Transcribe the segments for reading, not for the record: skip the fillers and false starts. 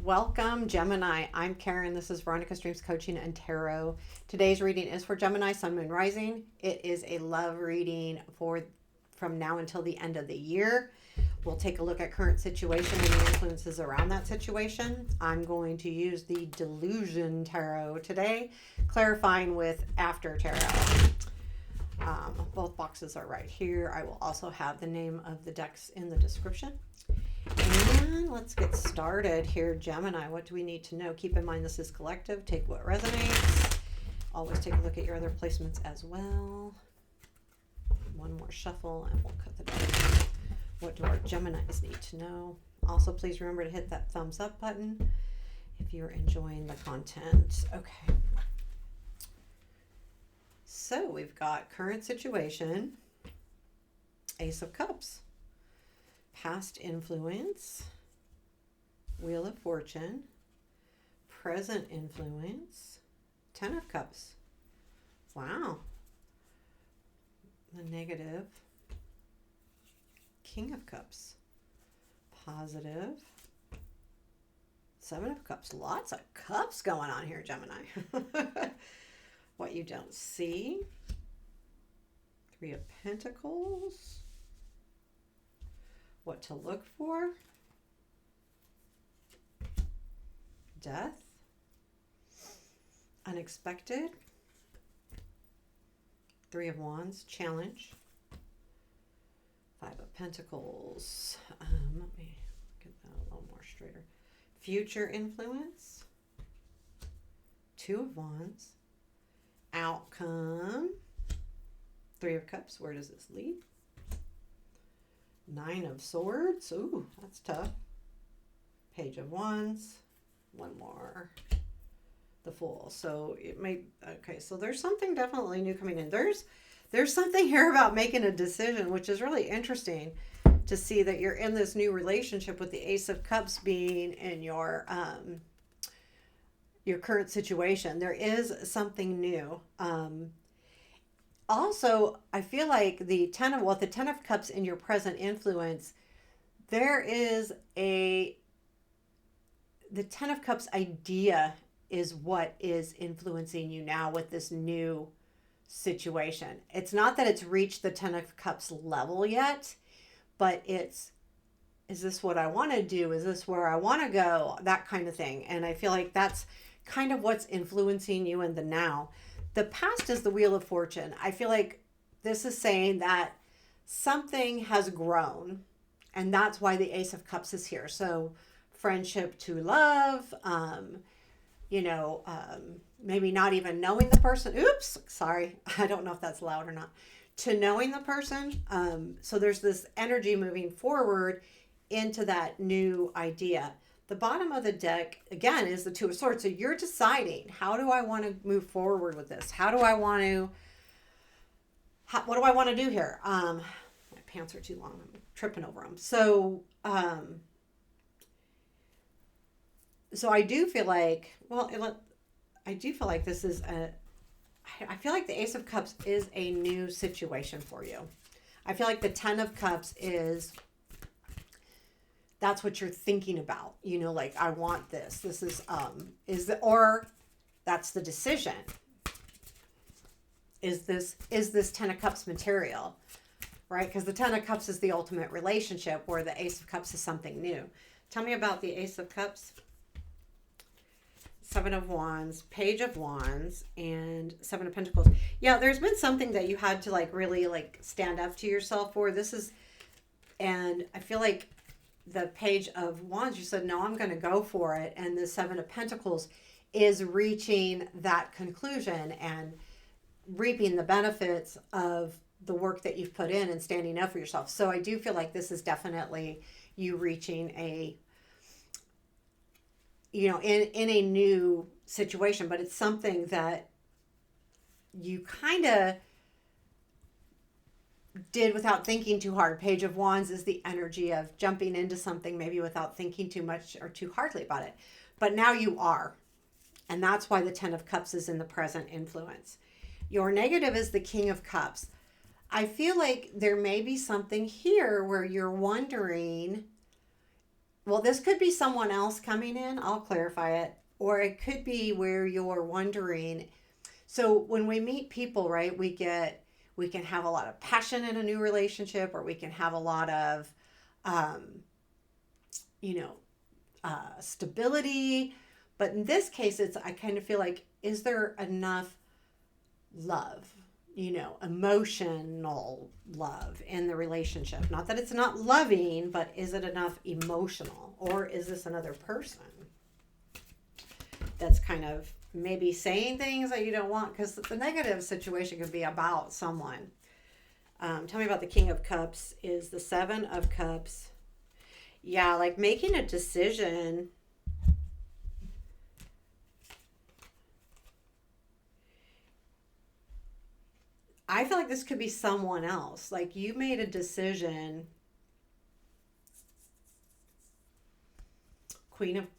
Welcome, Gemini. I'm Karen. This is Veronica's Dreams Coaching and Tarot. Today's reading is for Gemini, Sun, Moon, Rising. It is a love reading for from now until the end of the year. We'll take a look at current situation and the influences around that situation. I'm going to use the Delusion Tarot today, clarifying with After Tarot. Both boxes are right here. I will also have the name of the decks in the description. And let's get started here, Gemini. What do we need to know? Keep in mind this is collective. Take what resonates. Always take a look at your other placements as well. One more shuffle and we'll cut the deck. What do our Geminis need to know? Also, please remember to hit that thumbs up button if you're enjoying the content. Okay. So we've got current situation, Ace of Cups. Past influence, Wheel of Fortune, present influence, Ten of Cups. Wow. The negative, King of Cups, positive, Seven of Cups. Lots of cups going on here, Gemini. What you don't see, Three of Pentacles. What to look for, death, unexpected, Three of Wands, challenge, Five of Pentacles. Let me get that a little more straighter. Future influence, Two of Wands, outcome, Three of Cups. Where does this lead? Nine of Swords. Ooh, that's tough. Page of Wands. One more. The Fool. So it may, okay, so there's something definitely new coming in. There's something here about making a decision, which is really interesting to see that you're in this new relationship with the Ace of Cups being in your current situation. There is something new. Also, I feel like the Ten of Cups in your present influence, there is the Ten of Cups idea is what is influencing you now with this new situation. It's not that it's reached the Ten of Cups level yet, but is this what I want to do? Is this where I want to go? That kind of thing. And I feel like that's kind of what's influencing you in the now. The past is the Wheel of Fortune. I feel like this is saying that something has grown, and that's why the Ace of Cups is here. So friendship to love, maybe not even knowing the person. Oops, sorry. I don't know if that's loud or not. To knowing the person. So there's this energy moving forward into that new idea. The bottom of the deck, again, is the Two of Swords. So you're deciding, how do I want to move forward with this? What do I want to do here? My pants are too long. I'm tripping over them. So I do feel like, this is I feel like the Ace of Cups is a new situation for you. I feel like the Ten of Cups that's what you're thinking about, like, I want this. This is, or that's the decision. Is this Ten of Cups material, right? Because the Ten of Cups is the ultimate relationship, where the Ace of Cups is something new. Tell me about the Ace of Cups. Seven of Wands, Page of Wands, and Seven of Pentacles. Yeah, there's been something that you had to really stand up to yourself for. And I feel like the Page of Wands, you said, no, I'm going to go for it. And the Seven of Pentacles is reaching that conclusion and reaping the benefits of the work that you've put in and standing up for yourself. So I do feel like this is definitely you reaching in a new situation, but it's something that you kind of did without thinking too hard. Page of Wands is the energy of jumping into something maybe without thinking too much or too hardly about it. But now you are. And that's why the Ten of Cups is in the present influence. Your negative is the King of Cups. I feel like there may be something here where you're wondering Well, this could be someone else coming in. I'll clarify it. Or it could be where you're wondering. So when we meet people, right, we can have a lot of passion in a new relationship, or we can have a lot of, um, you know, stability. But in this case, I kind of feel like, is there enough love, emotional love in the relationship? Not that it's not loving, but is it enough emotional? Or is this another person that's kind of maybe saying things that you don't want? Because the negative situation could be about someone. Tell me about the King of Cups is the Seven of Cups. Yeah, like making a decision. I feel like this could be someone else. Like you made a decision.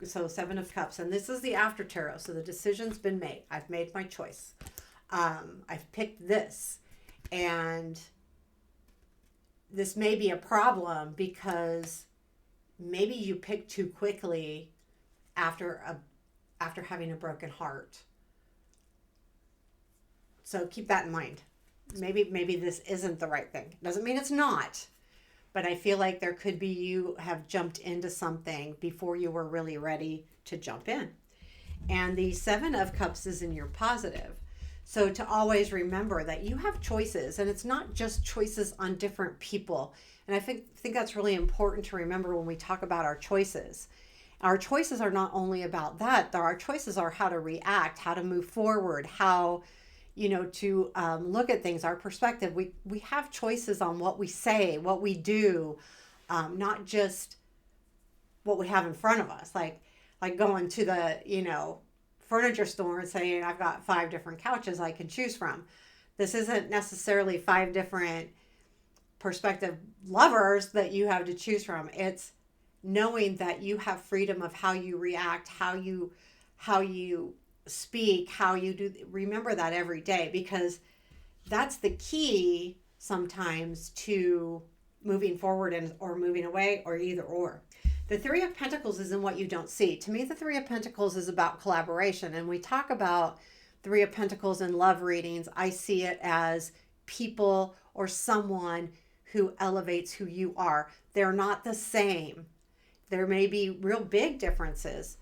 So Seven of Cups, and this is the after tarot. So the decision's been made. I've made my choice. I've picked this, and this may be a problem because maybe you picked too quickly after having a broken heart. So keep that in mind. Maybe this isn't the right thing. Doesn't mean it's not. But I feel like there could be you have jumped into something before you were really ready to jump in. And the Seven of Cups is in your positive. So to always remember that you have choices, and it's not just choices on different people. And I think that's really important to remember when we talk about our choices. Our choices are not only about that, our choices are how to react, how to move forward, how to look at things, our perspective. We have choices on what we say, what we do, not just what we have in front of us. Like going to the, furniture store and saying, I've got 5 different couches I can choose from. This isn't necessarily 5 different prospective lovers that you have to choose from. It's knowing that you have freedom of how you react, how you speak, how you do. Remember that every day, because that's the key sometimes to moving forward or moving away, or either or. The Three of Pentacles is in what you don't see. To me, the Three of Pentacles is about collaboration. And we talk about Three of Pentacles in love readings. I see it as people or someone who elevates who you are. They're not the same. There may be real big differences,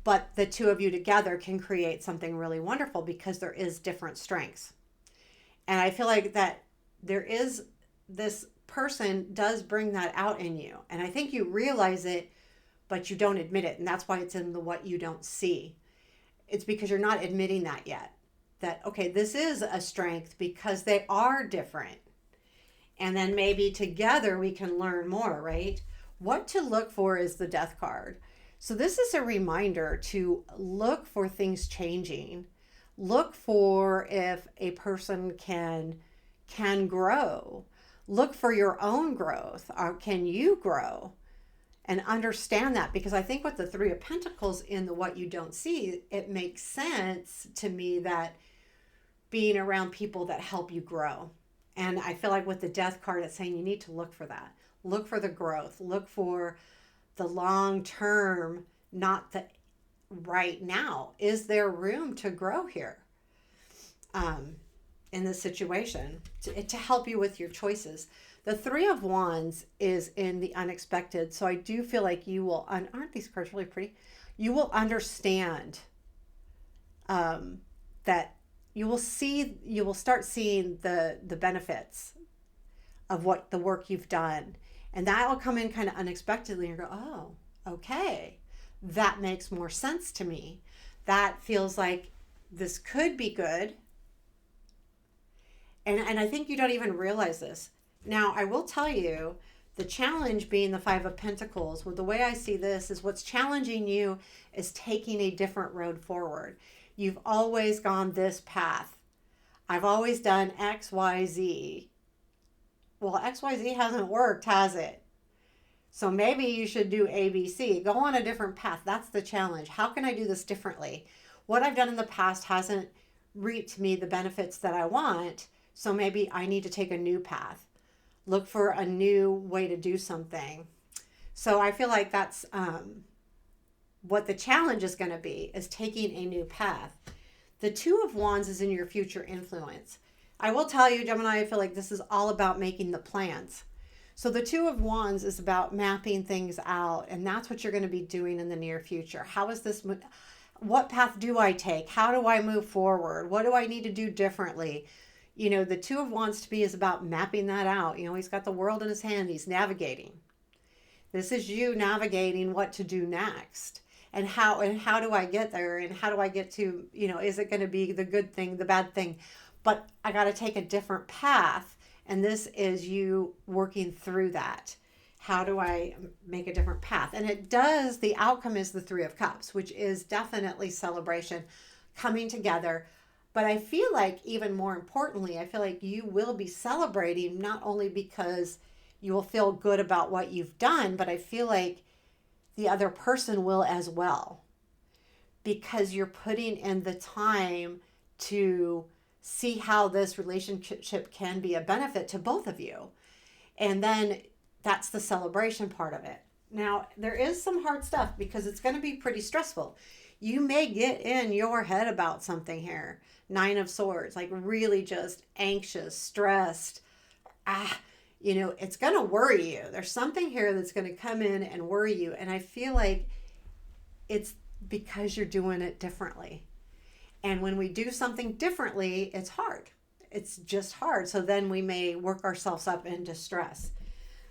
but the two of you together can create something really wonderful because there is different strengths. And I feel like that this person does bring that out in you. And I think you realize it, but you don't admit it. And that's why it's in the what you don't see. It's because you're not admitting that yet. That, okay, this is a strength because they are different. And then maybe together we can learn more, right? What to look for is the Death card. So this is a reminder to look for things changing. Look for if a person can grow. Look for your own growth. Or can you grow? And understand that, because I think with the Three of Pentacles in the what you don't see, it makes sense to me that being around people that help you grow. And I feel like with the Death card, it's saying you need to look for that. Look for the growth. Look for the long term, not the right now. Is there room to grow here in this situation to help you with your choices? The Three of Wands is in the unexpected. So I do feel like you will, aren't these cards really pretty? You will understand that you will start seeing the benefits of what the work you've done. And that will come in kind of unexpectedly and go, oh, okay, that makes more sense to me. That feels like this could be good. And I think you don't even realize this. Now, I will tell you, the challenge being the Five of Pentacles, well, the way I see this is what's challenging you is taking a different road forward. You've always gone this path. I've always done X, Y, Z. Well, XYZ hasn't worked, has it? So maybe you should do ABC. Go on a different path. That's the challenge. How can I do this differently? What I've done in the past hasn't reaped me the benefits that I want. So maybe I need to take a new path. Look for a new way to do something. So I feel like that's what the challenge is going to be, is taking a new path. The Two of Wands is in your future influence. I will tell you, Gemini, I feel like this is all about making the plans. So the Two of Wands is about mapping things out, and that's what you're going to be doing in the near future. How is this? What path do I take? How do I move forward? What do I need to do differently? You know, the Two of Wands to me is about mapping that out. You know, he's got the world in his hand. He's navigating. This is you navigating what to do next. And how do I get there? And how do I get to, you know, is it going to be the good thing, the bad thing? But I got to take a different path. And this is you working through that. How do I make a different path? And it does, the outcome is the Three of Cups, which is definitely celebration, coming together. But I feel like, even more importantly, I feel like you will be celebrating, not only because you will feel good about what you've done, but I feel like the other person will as well, because you're putting in the time to see how this relationship can be a benefit to both of you. And then that's the celebration part of it. Now, there is some hard stuff because it's going to be pretty stressful. You may get in your head about something here. Nine of Swords, like really just anxious, stressed. You know, it's going to worry you. There's something here that's going to come in and worry you. And I feel like it's because you're doing it differently. And when we do something differently, it's hard. It's just hard. So then we may work ourselves up into stress.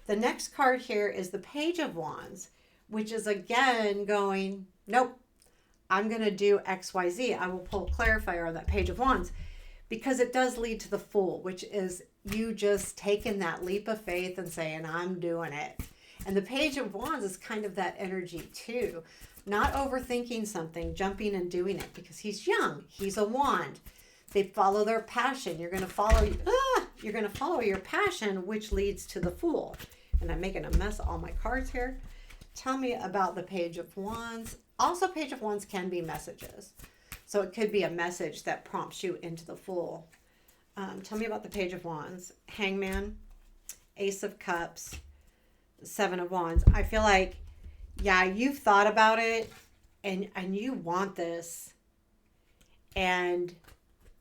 The next card here is the Page of Wands, which is again going, nope, I'm going to do XYZ. I will pull a clarifier on that Page of Wands, because it does lead to the Fool, which is you just taking that leap of faith and saying, I'm doing it. And the Page of Wands is kind of that energy too. Not overthinking something, jumping and doing it, because he's young. He's a wand. They follow their passion. You're going to follow your passion, which leads to the Fool. And I'm making a mess of all my cards here. Tell me about the Page of Wands. Also, Page of Wands can be messages. So it could be a message that prompts you into the Fool. Tell me about the Page of Wands. Hangman, Ace of Cups, Seven of Wands. I feel like, yeah, you've thought about it and you want this. And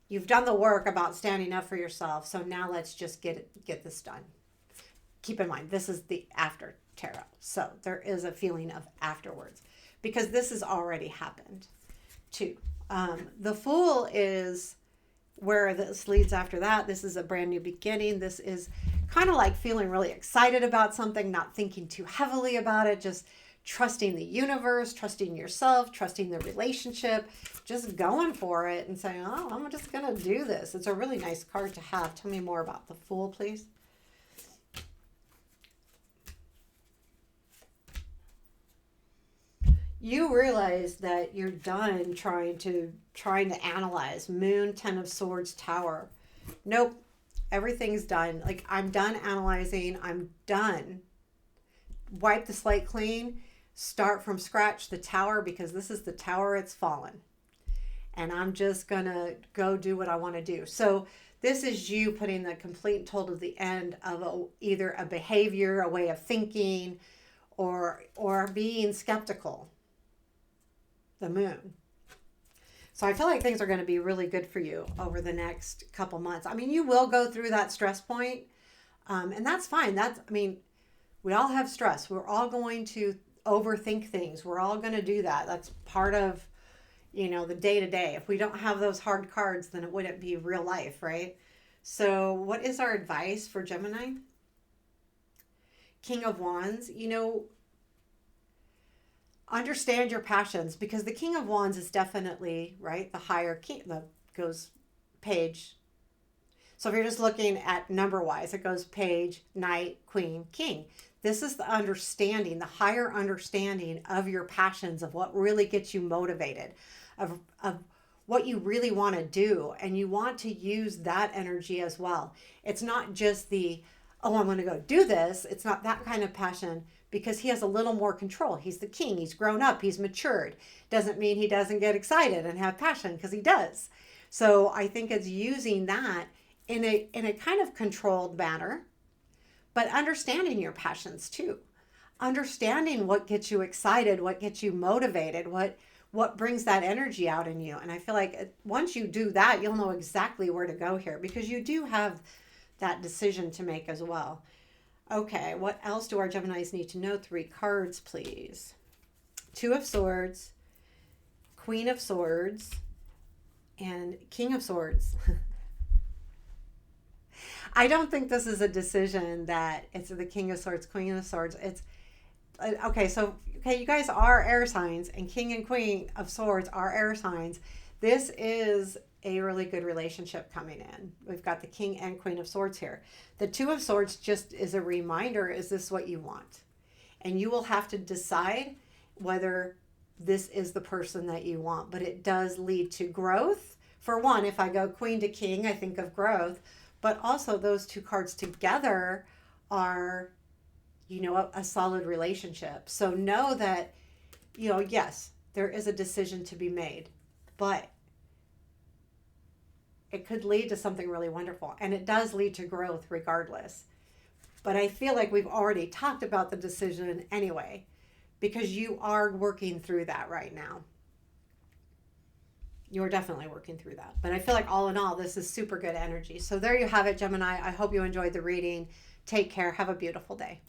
you've done the work about standing up for yourself. So now let's just get this done. Keep in mind, this is the after tarot. So there is a feeling of afterwards, because this has already happened too. The Fool is where this leads after that. This is a brand new beginning. This is kind of like feeling really excited about something, not thinking too heavily about it, just trusting the universe, trusting yourself, trusting the relationship, just going for it and saying, oh, I'm just going to do this. It's a really nice card to have. Tell me more about the Fool, please. You realize that you're done trying to analyze. Moon, Ten of Swords, Tower. Nope. Everything's done. Like, I'm done analyzing. I'm done. Wipe the slate clean. Start from scratch, the Tower, because this is the Tower, it's fallen. And I'm just going to go do what I want to do. So this is you putting the complete and total to the end of either a behavior, a way of thinking, or being skeptical. The Moon. So I feel like things are going to be really good for you over the next couple months. I mean, you will go through that stress point, and that's fine. We all have stress. We're all going to overthink things. We're all going to do that. That's part of, the day-to-day. If we don't have those hard cards, then it wouldn't be real life, right? So what is our advice for Gemini? King of Wands, understand your passions, because the King of Wands is definitely, right, the higher king, goes page. So if you're just looking at number-wise, it goes page, knight, queen, king. This is the understanding, the higher understanding of your passions, of what really gets you motivated, of what you really want to do. And you want to use that energy as well. It's not just I'm going to go do this. It's not that kind of passion, because he has a little more control. He's the king. He's grown up. He's matured. Doesn't mean he doesn't get excited and have passion, because he does. So I think it's using that in a kind of controlled manner, but understanding your passions too. understanding what gets you excited, what gets you motivated, what brings that energy out in you. And I feel like once you do that, you'll know exactly where to go here, because you do have that decision to make as well. Okay, what else do our Geminis need to know? 3 cards, please. 2 of Swords, Queen of Swords, and King of Swords. I don't think this is a decision that it's the King of Swords, Queen of Swords. It's okay. So, okay, you guys are air signs, and King and Queen of Swords are air signs. This is a really good relationship coming in. We've got the King and Queen of Swords here. The 2 of Swords just is a reminder, is this what you want? And you will have to decide whether this is the person that you want. But it does lead to growth. For one, if I go Queen to King, I think of growth. But also those 2 cards together are, a solid relationship. So know that, yes, there is a decision to be made, but it could lead to something really wonderful. And it does lead to growth regardless. But I feel like we've already talked about the decision anyway, because you are working through that right now. You're definitely working through that. But I feel like all in all, this is super good energy. So there you have it, Gemini. I hope you enjoyed the reading. Take care. Have a beautiful day.